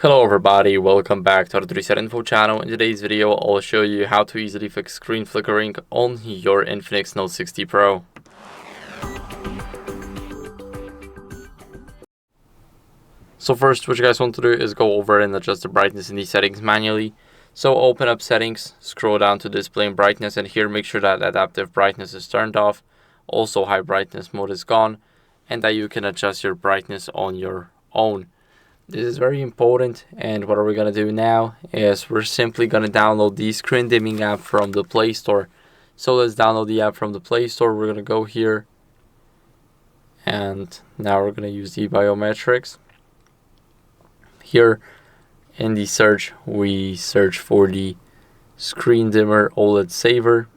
Hello everybody, welcome back to the HardReset.Info channel. In today's video, I'll show you how to easily fix screen flickering on your INFINIX Note 60 Pro. So first, what you guys want to do is go over and adjust the brightness in these settings manually. So open up settings, scroll down to display and brightness, and here make sure that adaptive brightness is turned off. Also high brightness mode is gone, and that you can adjust your brightness on your own. This is very important, and what are we going to do now is we're simply going to download the screen dimming app from the Play Store. So let's download the app from the Play Store. We're going to go here, and now we're going to use the biometrics. Here in the search, we search for the screen dimmer OLED saver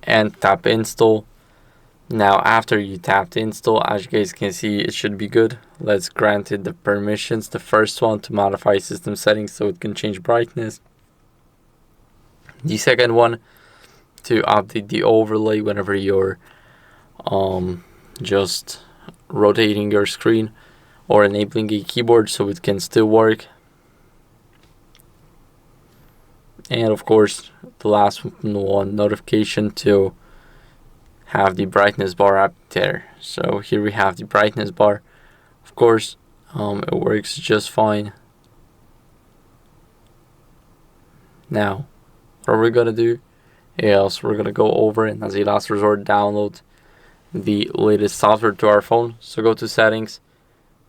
and tap install. Now after you tap install, as you guys can see, it should be good. Let's grant it the permissions. The first one, to modify system settings so it can change brightness. The second one, to update the overlay whenever you're just rotating your screen or enabling a keyboard so it can still work. And of course, the last one, notification to have the brightness bar up there. So here we have the brightness bar. Of course, it works just fine. Now, what are we gonna do? Yes, we're gonna go over and as a last resort download the latest software to our phone. So go to settings,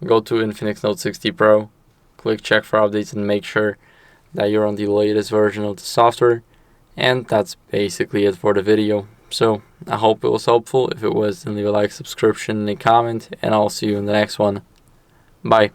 go to INFINIX Note 60 Pro, click check for updates and make sure that you're on the latest version of the software. And that's basically it for the video. So I hope it was helpful. If it was, then leave a like, subscription, and a comment, and I'll see you in the next one. Bye.